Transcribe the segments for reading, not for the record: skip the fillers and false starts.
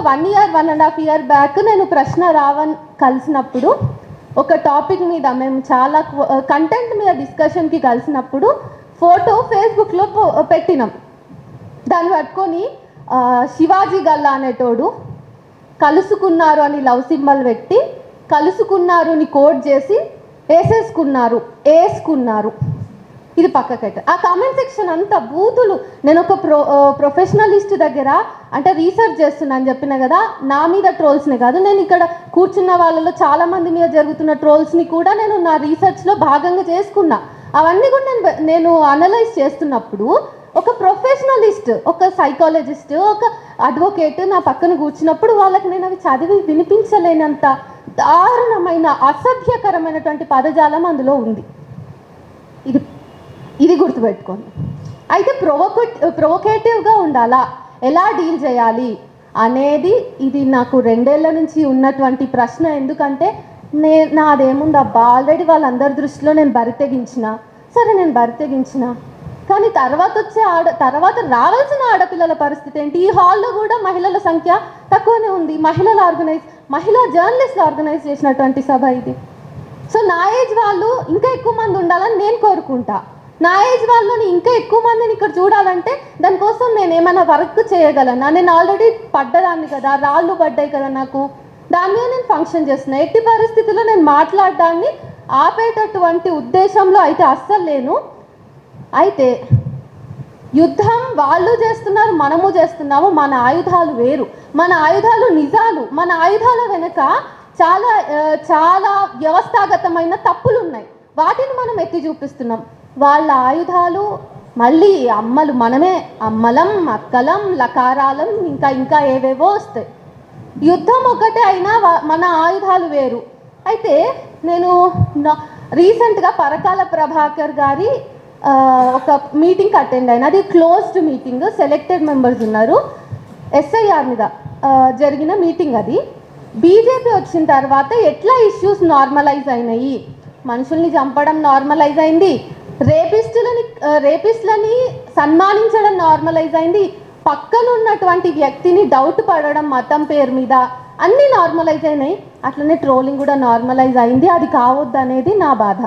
1 year 1.5 year back నేను ప్రశ్న రావణ్ కలిసినప్పుడు ఒక టాపిక్ మీద మేము చాలా కంటెంట్ మీద డిస్కషన్కి కలిసినప్పుడు ఫోటో ఫేస్బుక్లో పెట్టినాం. దాన్ని పట్టుకొని శివాజీ గల్లా అనేటోడు కలుసుకున్నారు అని లవ్ సింబల్ పెట్టి కలుసుకున్నారు అని కోడ్ చేసి వేసుకున్నారు ఇది పక్కకైతే ఆ కామెంట్ సెక్షన్ అంతా బూతులు. నేను ఒక ప్రొఫెషనలిస్ట్ దగ్గర అంటే రీసెర్చ్ చేస్తున్నాను చెప్పిన కదా, నా మీద ట్రోల్స్నే కాదు, నేను ఇక్కడ కూర్చున్న వాళ్ళలో చాలామంది మీద జరుగుతున్న ట్రోల్స్ని కూడా నేను నా రీసెర్చ్లో భాగంగా చేసుకున్నా. అవన్నీ కూడా నేను అనలైజ్ చేస్తున్నప్పుడు ఒక ప్రొఫెషనలిస్ట్, ఒక సైకాలజిస్ట్, ఒక అడ్వకేట్ నా పక్కన కూర్చున్నప్పుడు వాళ్ళకి నేను అవి చదివి వినిపించలేనంత దారుణమైన అసభ్యకరమైనటువంటి పదజాలం అందులో ఉంది. ఇది గుర్తుపెట్టుకోండి. అయితే ప్రొవోకేటివ్గా ఉండాలా, ఎలా డీల్ చేయాలి అనేది ఇది నాకు 2 ఏళ్ల నుంచి ఉన్నటువంటి ప్రశ్న. ఎందుకంటే నాదేముంది అబ్బా, ఆల్రెడీ వాళ్ళందరి దృష్టిలో నేను బరితెగించిన, సరే నేను బరితెగించిన, కానీ తర్వాత రావాల్సిన ఆడపిల్లల పరిస్థితి ఏంటి? ఈ హాల్లో కూడా మహిళల సంఖ్య తక్కువనే ఉంది. మహిళా జర్నలిస్టులు ఆర్గనైజ్ చేసినటువంటి సభ ఇది. సో నా ఏజ్ వాళ్ళు ఇంకా ఎక్కువ మంది ఉండాలని నేను కోరుకుంటా. నా ఏజ్ వాళ్ళని ఇంకా ఎక్కువ మందిని ఇక్కడ చూడాలంటే దానికోసం నేను ఏమైనా వర్క్ చేయగలనా? నేను ఆల్రెడీ పడ్డదాన్ని కదా, రాళ్ళు పడ్డాయి కదా నాకు, దాని మీద నేను ఫంక్షన్ చేస్తున్నా. ఎట్టి పరిస్థితుల్లో నేను మాట్లాడడాన్ని ఆపేటటువంటి ఉద్దేశంలో అయితే అస్సలు లేను. అయితే యుద్ధం వాళ్ళు చేస్తున్నారు, మనము చేస్తున్నాము. మన ఆయుధాలు వేరు, మన ఆయుధాలు నిజాలు. మన ఆయుధాల వెనుక చాలా చాలా వ్యవస్థాగతమైన తప్పులు ఉన్నాయి, వాటిని మనం ఎత్తి చూపిస్తున్నాం. వాళ్ళ ఆయుధాలు మళ్ళీ అమ్మలు మనమే, అమ్మలం, అక్కలం, లకారాలం, ఇంకా ఏవేవో వస్తాయి. యుద్ధం ఒకటే అయినా మన ఆయుధాలు వేరు. అయితే నేను రీసెంట్గా పరకాల ప్రభాకర్ గారి ఒక మీటింగ్ అటెండ్ అయినా. అది క్లోజ్డ్ మీటింగ్, సెలెక్టెడ్ మెంబర్స్ ఉన్నారు. SIR మీద జరిగిన మీటింగ్ అది. బీజేపీ వచ్చిన తర్వాత ఎట్లా ఇష్యూస్ నార్మలైజ్ అయినాయి, మనుషుల్ని చంపడం నార్మలైజ్ అయింది, రేపిస్టులని సన్మానించడం నార్మలైజ్ అయింది, పక్కనున్నటువంటి వ్యక్తిని డౌట్ పడడం మతం పేరు మీద, అన్నీ నార్మలైజ్ అయినాయి. అట్లనే ట్రోలింగ్ కూడా నార్మలైజ్ అయింది. అది కావద్దు అనేది నా బాధ.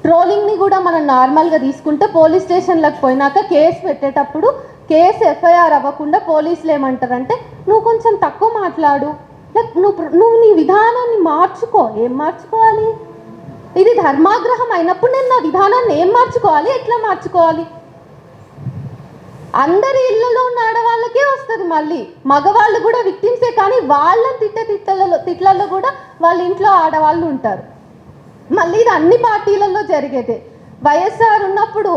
ట్రోలింగ్ని కూడా మనం నార్మల్గా తీసుకుంటే పోలీస్ స్టేషన్లకు పోయినాక కేసు పెట్టేటప్పుడు కేసు FIR అవ్వకుండా పోలీసులు ఏమంటారంటే నువ్వు కొంచెం తక్కువ మాట్లాడు, లైక్ నువ్వు నీ విధానాన్ని మార్చుకో. ఏం మార్చుకోవాలి? ఇది ధర్మాగ్రహం అయినప్పుడు నేను నా విధానాన్ని ఏం మార్చుకోవాలి, ఎట్లా మార్చుకోవాలి? అందరి ఇళ్లలో ఉన్న ఆడవాళ్ళకే వస్తుంది. మళ్ళీ మగవాళ్ళు కూడా విక్టిమ్సే, కానీ వాళ్ళని తిట్లలో కూడా వాళ్ళ ఇంట్లో ఆడవాళ్ళు ఉంటారు. మళ్ళీ ఇది అన్ని పార్టీలలో జరిగేదే. వైఎస్ఆర్ ఉన్నప్పుడు,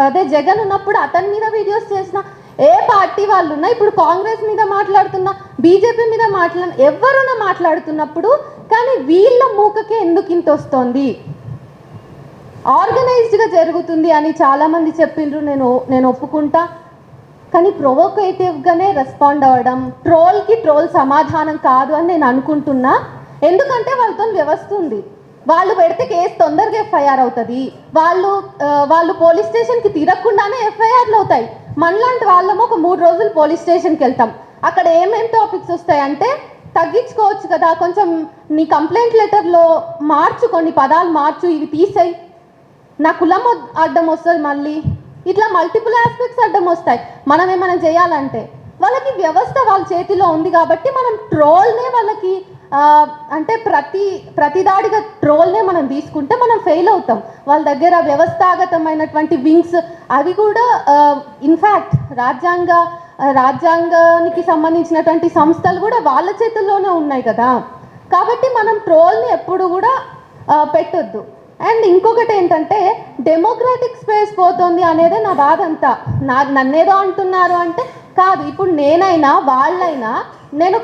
అదే జగన్ ఉన్నప్పుడు అతని మీద వీడియోస్ చేసిన ఏ పార్టీ వాళ్ళు ఉన్నా, ఇప్పుడు కాంగ్రెస్ మీద మాట్లాడుతున్నా, బీజేపీ మీద ఎవరున్నా మాట్లాడుతున్నప్పుడు, కానీ వీళ్ళ మూకకే ఎందుకు ఇంత వస్తుంది? ఆర్గనైజ్డ్గా జరుగుతుంది అని చాలామంది చెప్పిండ్రు, నేను ఒప్పుకుంటా. కానీ ప్రొవోకేటివ్గానే రెస్పాండ్ అవ్వడం, ట్రోల్ సమాధానం కాదు అని నేను అనుకుంటున్నా. ఎందుకంటే వాళ్ళతో వ్యవస్థ ఉంది. వాళ్ళు పెడితే కేసు తొందరగా FIR అవుతుంది. వాళ్ళు పోలీస్ స్టేషన్కి తిరగకుండానే FIRలు అవుతాయి. మనలాంటి వాళ్ళము ఒక 3 రోజులు పోలీస్ స్టేషన్కి వెళ్తాం. అక్కడ ఏమేమి టాపిక్స్ వస్తాయంటే, తగ్గించుకోవచ్చు కదా, కొంచెం నీ కంప్లైంట్ లెటర్లో మార్చు, కొన్ని పదాలు మార్చు, ఇవి తీసేయి, నా కులం అడ్డం వస్తుంది, మళ్ళీ ఇట్లా మల్టిపుల్ ఆస్పెక్ట్స్ అడ్డం వస్తాయి. మనం ఏమైనా చేయాలంటే వాళ్ళకి వ్యవస్థ వాళ్ళ చేతిలో ఉంది కాబట్టి మనం ట్రోల్నే వాళ్ళకి అంటే ప్రతిదాడిగా ట్రోల్నే మనం తీసుకుంటే మనం ఫెయిల్ అవుతాం. వాళ్ళ దగ్గర వ్యవస్థాగతమైనటువంటి వింగ్స్ అవి కూడా ఇన్ఫ్యాక్ట్ రాజ్యాంగానికి సంబంధించినటువంటి సంస్థలు కూడా వాళ్ళ చేతుల్లోనే ఉన్నాయి కదా. కాబట్టి మనం ట్రోల్ని ఎప్పుడు కూడా పెట్టొద్దు. అండ్ ఇంకొకటి ఏంటంటే, డెమోక్రాటిక్ స్పేస్ పోతుంది అనేదే నా బాధ అంతా. నన్నేదో అంటున్నారు అంటే కాదు. ఇప్పుడు నేనైనా వాళ్ళైనా నేను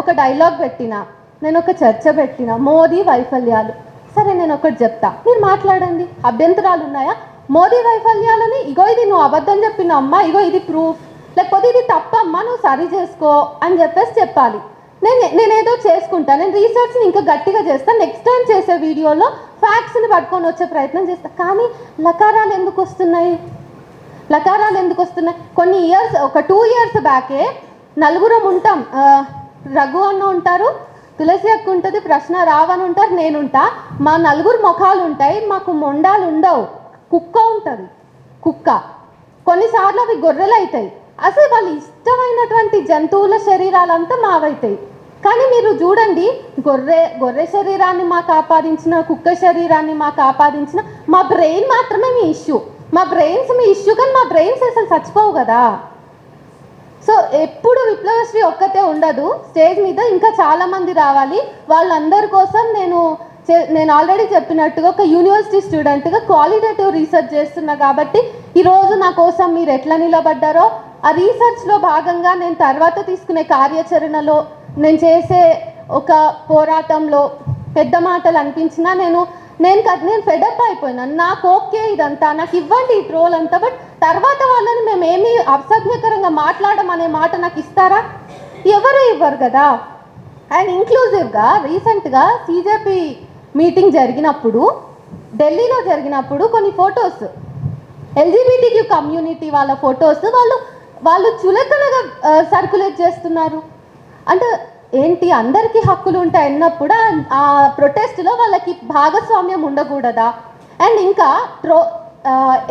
ఒక డైలాగ్ పెట్టినా, నేను ఒక చర్చ పెట్టినా, మోదీ వైఫల్యాలు, సరే నేను ఒకటి చెప్తా, మీరు మాట్లాడండి, అభ్యంతరాలు ఉన్నాయా? మోదీ వైఫల్యాలని ఇగో ఇది నువ్వు అబద్ధం చెప్పిన అమ్మా, ఇగో ఇది ప్రూఫ్, లేకపోతే ఇది తప్పమ్మా, నువ్వు సరి చేసుకో అని చెప్పాలి. నేనేదో చేసుకుంటా, నేను రీసెర్చ్ని ఇంకా గట్టిగా చేస్తాను. నెక్స్ట్ టైం చేసే వీడియోలో ఫ్యాక్ట్స్ని పట్టుకొని వచ్చే ప్రయత్నం చేస్తా. కానీ లకారాలు ఎందుకు వస్తున్నాయి? కొన్ని ఇయర్స్, ఒక 2 years బ్యాకే నలుగురం ఉంటాం. రఘు అన్న ఉంటారు, తులసి అక్క ఉంటుంది, ప్రశ్న రావు అని ఉంటారు, నేనుంటా. మా నలుగురు ముఖాలు ఉంటాయి, మాకు మొండాలు ఉండవు. కుక్క ఉంటుంది, కుక్క. కొన్నిసార్లు అవి గొర్రెలు అవుతాయి. అసలు వాళ్ళు ఇష్టమైనటువంటి జంతువుల శరీరాలంతా మావైతాయి. కానీ మీరు చూడండి, గొర్రె శరీరాన్ని మాకు ఆపాదించిన, కుక్క శరీరాన్ని మాకు ఆపాదించిన, మా బ్రెయిన్ మాత్రమే మీ ఇష్యూ. మా బ్రెయిన్స్ మీ ఇష్యూ, కానీ మా బ్రెయిన్స్ అసలు చచ్చిపోవు కదా. సో ఎప్పుడు విప్లవశ్రీ ఒక్కతే ఉండదు స్టేజ్ మీద, ఇంకా చాలామంది రావాలి. వాళ్ళందరి కోసం నేను ఆల్రెడీ చెప్పినట్టుగా ఒక యూనివర్సిటీ స్టూడెంట్గా క్వాలిటేటివ్ రీసెర్చ్ చేస్తున్నా. కాబట్టి ఈరోజు నా కోసం మీరు ఎట్లా నిలబడ్డారో, ఆ రీసెర్చ్లో భాగంగా నేను తర్వాత తీసుకునే కార్యాచరణలో, నేను చేసే ఒక పోరాటంలో పెద్ద మాటలు అనిపించినా నేను ఫెడప్ అయిపోయినాను. నాకు ఓకే ఇదంతా, నాకు ఇవ్వండి ఈ ట్రోల్ అంతా, బట్ తర్వాత వాళ్ళని మేమేమి అసభ్యకరంగా మాట్లాడమనే మాట నాకు ఇస్తారా? ఎవరు ఇవ్వరు కదా. అండ్ ఇంక్లూజివ్గా రీసెంట్గా సిజేపీ మీటింగ్ జరిగినప్పుడు, ఢిల్లీలో జరిగినప్పుడు కొన్ని ఫొటోస్, ఎల్జీబీటీక్యూ కమ్యూనిటీ వాళ్ళ ఫొటోస్ వాళ్ళు చులకనగా సర్క్యులేట్ చేస్తున్నారు. అంటే ఏంటి, అందరికీ హక్కులు ఉంటాయి అన్నప్పుడు ఆ ప్రొటెస్ట్లో వాళ్ళకి భాగస్వామ్యం ఉండకూడదా? అండ్ ఇంకా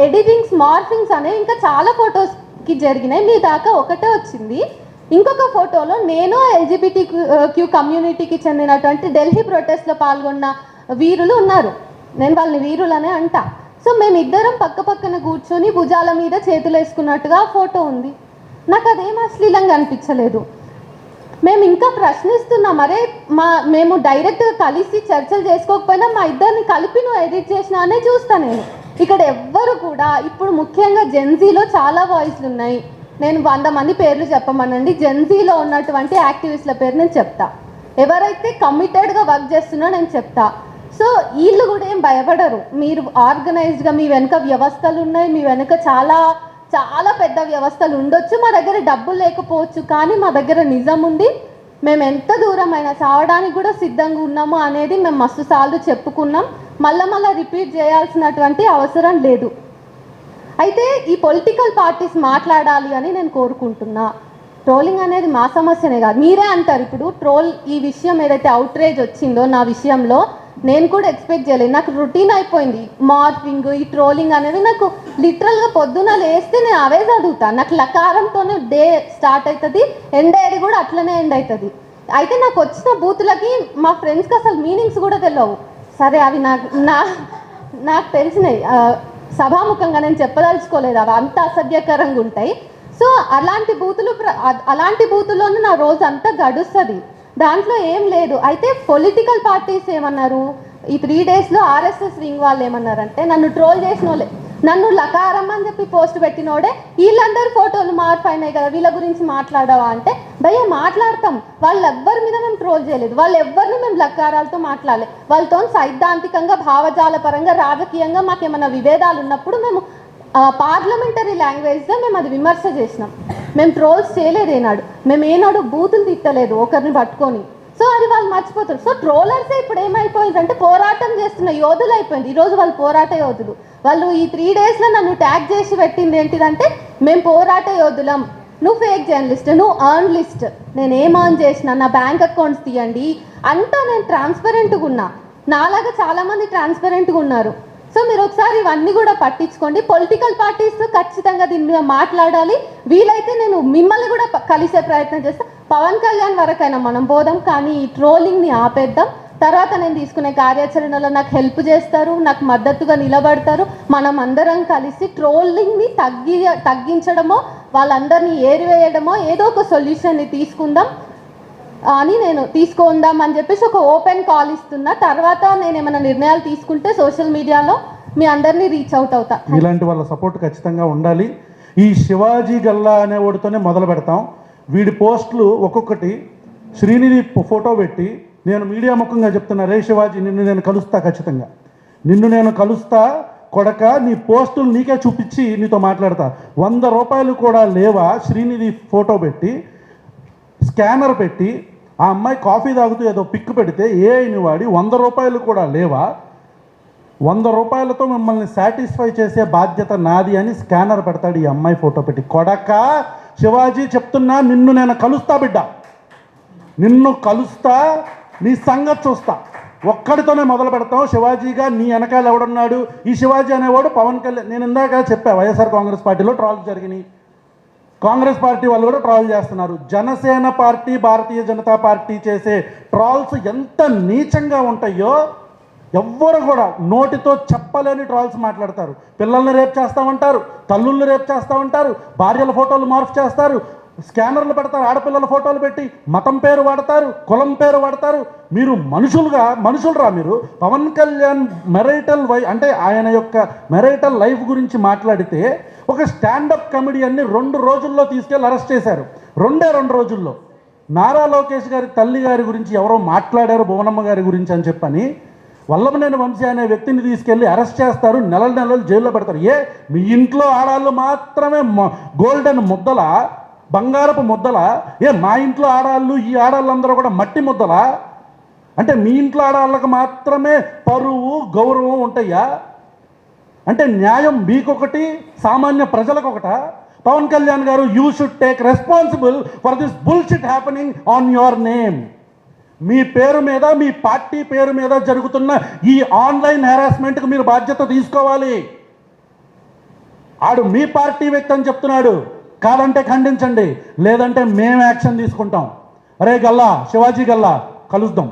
ఎడిటింగ్స్, మార్ఫింగ్స్ అనేవి ఇంకా చాలా ఫొటోస్కి జరిగినాయి. మీ దాకా ఒకటే వచ్చింది. ఇంకొక ఫోటోలో నేను ఎల్జీబీటీక్యూ కమ్యూనిటీకి చెందినటువంటి ఢిల్లీ ప్రొటెస్ట్లో పాల్గొన్న వీరులు ఉన్నారు. నేను వాళ్ళని వీరులనే అంటా. సో మేమిద్దరం పక్క పక్కన కూర్చొని భుజాల మీద చేతులు వేసుకున్నట్టుగా ఫోటో ఉంది. నాకు అదేం అశ్లీలంగా అనిపించలేదు. మేము ఇంకా ప్రశ్నిస్తున్నాం, అరే మేము డైరెక్ట్గా కలిసి చర్చలు చేసుకోకపోయినా మా ఇద్దరిని కలిపి నువ్వు ఎడిట్ చేసినా అనే చూస్తాను నేను. ఇక్కడ ఎవ్వరు కూడా, ఇప్పుడు ముఖ్యంగా జెన్జీలో చాలా వాయిస్లు ఉన్నాయి. నేను 100 మంది పేర్లు చెప్పమనండి, జెన్జీలో ఉన్నటువంటి యాక్టివిస్టుల పేరు నేను చెప్తా. ఎవరైతే కమిటెడ్గా వర్క్ చేస్తున్నా నేను చెప్తా. సో వీళ్ళు కూడా ఏం భయపడరు. మీరు ఆర్గనైజ్డ్గా, మీ వెనుక వ్యవస్థలు ఉన్నాయి, మీ వెనుక చాలా చాలా పెద్ద వ్యవస్థలు ఉండొచ్చు. మా దగ్గర డబ్బులు లేకపోవచ్చు, కానీ మా దగ్గర నిజం ఉంది. మేము ఎంత దూరమైనా చావడానికి కూడా సిద్ధంగా ఉన్నాము అనేది మేము మస్తు సార్లు చెప్పుకున్నాం. మళ్ళా రిపీట్ చేయాల్సినటువంటి అవసరం లేదు. అయితే ఈ పొలిటికల్ పార్టీస్ మాట్లాడాలి అని నేను కోరుకుంటున్నా. ట్రోలింగ్ అనేది మా సమస్యనే కాదు. మీరే అంటారు ఇప్పుడు ట్రోల్, ఈ విషయం ఏదైతే అవుట్రేజ్ వచ్చిందో నా విషయంలో, నేను కూడా ఎక్స్పెక్ట్ చేయలేదు. నాకు రొటీన్ అయిపోయింది మార్ఫింగ్, ఈ ట్రోలింగ్ అనేవి. నాకు లిటరల్గా పొద్దున లేస్తే నేను అవే చదువుతాను. నాకు లకారంతోనే డే స్టార్ట్ అవుతుంది, ఎండ్ అయ్యేది కూడా అట్లనే ఎండ్ అవుతుంది. అయితే నాకు వచ్చిన బూతులకి మా ఫ్రెండ్స్కి అసలు మీనింగ్స్ కూడా తెలియవు. సరే, అవి నాకు తెలిసినాయి, సభాముఖంగా నేను చెప్పదలుచుకోలేదు, అవి అంత అసభ్యకరంగా ఉంటాయి. సో అలాంటి బూతుల్లోనే నా రోజు అంతా గడుస్తుంది, దాంట్లో ఏం లేదు. అయితే పొలిటికల్ పార్టీస్ ఏమన్నారు, ఈ 3 డేస్లో ఆర్ఎస్ఎస్ వింగ్ వాళ్ళు ఏమన్నారంటే, నన్ను ట్రోల్ చేసిన వాళ్ళే, నన్ను లకారం అని చెప్పి పోస్ట్ పెట్టినోడే వీళ్ళందరూ ఫోటోలు మార్పు కదా, వీళ్ళ గురించి మాట్లాడవా అంటే, భయ్య మాట్లాడతాం. వాళ్ళెవ్వరి మీద మేము ట్రోల్ చేయలేదు, వాళ్ళెవ్వరిని మేము లకారాలతో మాట్లాడలేదు. వాళ్ళతో సైద్ధాంతికంగా, భావజాల పరంగా, రాజకీయంగా మాకేమైనా విభేదాలు ఉన్నప్పుడు మేము పార్లమెంటరీ లాంగ్వేజ్లో మేము అది విమర్శ చేసినాం. మేము ట్రోల్స్ చేయలేదు ఏనాడు, మేము ఏనాడు బూతులు తిట్టలేదు ఒకరిని పట్టుకొని. సో అది వాళ్ళు మర్చిపోతారు. సో ట్రోలర్సే ఇప్పుడు ఏమైపోయిందంటే పోరాటం చేస్తున్న యోధులు అయిపోయింది. ఈరోజు వాళ్ళు పోరాట యోధులు. వాళ్ళు ఈ 3 డేస్లో నన్ను ట్యాగ్ చేసి పెట్టింది ఏంటిదంటే, మేము పోరాట యోధులం, నువ్వు ఫేక్ జర్నలిస్ట్, నువ్వు అర్న్ లిస్ట్. నేను ఏం అర్న్ చేసిన, నా బ్యాంక్ అకౌంట్స్ తీయండి అంతా నేను ట్రాన్స్పరెంట్గా ఉన్నా. నాలాగా చాలామంది ట్రాన్స్పరెంట్గా ఉన్నారు. సో మీరు ఒకసారి ఇవన్నీ కూడా పట్టించుకోండి. పొలిటికల్ పార్టీస్ ఖచ్చితంగా దీని మీద మాట్లాడాలి. వీలైతే నేను మిమ్మల్ని కూడా కలిసే ప్రయత్నం చేస్తాను. పవన్ కళ్యాణ్ వరకైనా మనం పోదాం, కానీ ఈ ట్రోలింగ్ని ఆపేద్దాం. తర్వాత నేను తీసుకునే కార్యాచరణలో నాకు హెల్ప్ చేస్తారు, నాకు మద్దతుగా నిలబడతారు. మనం అందరం కలిసి ట్రోలింగ్ని తగ్గించడమో, వాళ్ళందరినీ ఏరివేయడమో, ఏదో ఒక సొల్యూషన్ని తీసుకుందాం అని చెప్పేసి ఒక ఓపెన్ కాల్ ఇస్తున్నా. తర్వాత నేను ఏమైనా నిర్ణయాలు తీసుకుంటే సోషల్ మీడియాలో మీ అందరినీ రీచ్ అవుట్ అవుతా. ఇలాంటి వాళ్ళ సపోర్ట్ ఖచ్చితంగా ఉండాలి. ఈ శివాజీ గల్లా అనే వాడితోనే మొదలు పెడతాం. వీడి పోస్టులు ఒక్కొక్కటి శ్రీనిధి ఫోటో పెట్టి, నేను మీడియా ముఖంగా చెప్తున్నా, రే శివాజీ నిన్ను నేను కలుస్తా, ఖచ్చితంగా నిన్ను నేను కలుస్తా కొడక, నీ పోస్టులు నీకే చూపించి నీతో మాట్లాడతా. 100 రూపాయలు కూడా లేవా శ్రీనిధి ఫోటో పెట్టి, స్కానర్ పెట్టి, ఆ అమ్మాయి కాఫీ తాగుతూ ఏదో పిక్ పెడితే ఏఐని వాడి 100 రూపాయలు కూడా లేవా, 100 రూపాయలతో మిమ్మల్ని సాటిస్ఫై చేసే బాధ్యత నాది అని స్కానర్ పెడతాడు ఈ అమ్మాయి ఫోటో పెట్టి. కొడక శివాజీ చెప్తున్నా, నిన్ను నేను కలుస్తా బిడ్డ, నిన్ను కలుస్తా, నీ సంగతి చూస్తా. ఒక్కడితోనే మొదలు పెడతాం. శివాజీగా నీ వెనకాల ఎవడున్నాడు? ఈ శివాజీ అనేవాడు పవన్ కళ్యాణ్. నేను ఇందాక చెప్పా, వైఎస్ఆర్ కాంగ్రెస్ పార్టీలో ట్రాల్స్ జరిగినాయి, కాంగ్రెస్ పార్టీ వాళ్ళు కూడా ట్రాల్ చేస్తున్నారు. జనసేన పార్టీ, భారతీయ జనతా పార్టీ చేసే ట్రాల్స్ ఎంత నీచంగా ఉంటాయో ఎవ్వరు కూడా నోటితో చెప్పలేని ట్రాల్స్ మాట్లాడతారు. పిల్లల్ని రేప్ చేస్తామంటారు, తల్లుల్ని రేప్ చేస్తామంటారు, భార్యల ఫోటోలు మార్పు చేస్తారు, స్కానర్లు పెడతారు, ఆడపిల్లల ఫోటోలు పెట్టి మతం పేరు వాడతారు, కులం పేరు వాడతారు. మీరు మనుషులురా మీరు. పవన్ కళ్యాణ్ మెరైటల్ అంటే ఆయన యొక్క మెరైటల్ లైఫ్ గురించి మాట్లాడితే ఒక స్టాండప్ కమెడియన్ని 2 రోజుల్లో తీసుకెళ్ళి అరెస్ట్ చేశారు. 2 రోజుల్లో. నారా లోకేష్ గారి తల్లి గారి గురించి ఎవరో మాట్లాడారు, భువనమ్మ గారి గురించి అని చెప్పని వల్లభనేని వంశీ అనే వ్యక్తిని తీసుకెళ్ళి అరెస్ట్ చేస్తారు, నెలలు జైల్లో పెడతారు. మీ ఇంట్లో ఆడాళ్ళు మాత్రమే గోల్డెన్ ముద్దల, బంగారపు ముద్దల? మా ఇంట్లో ఆడాళ్ళు, ఈ ఆడాళ్ళందరూ కూడా మట్టి ముద్దలా? అంటే మీ ఇంట్లో ఆడాళ్ళకు మాత్రమే పరువు గౌరవం ఉంటాయా? అంటే న్యాయం మీకొకటి, సామాన్య ప్రజలకు ఒకట? Pawan Kalyan garu, you should take responsible for this bullshit happening on your name. మీ పేరు మీద, మీ పార్టీ పేరు మీద జరుగుతున్న ఈ ఆన్లైన్ హెరాస్మెంట్కి మీరు బాధ్యత తీసుకోవాలి. ఆడు మీ పార్టీ వ్యక్తి అని చెప్తున్నాడు, కాదంటే ఖండించండి, లేదంటే మేము యాక్షన్ తీసుకుంటాం. అరే గల్లా, శివాజీ గల్లా, కలుద్దాం.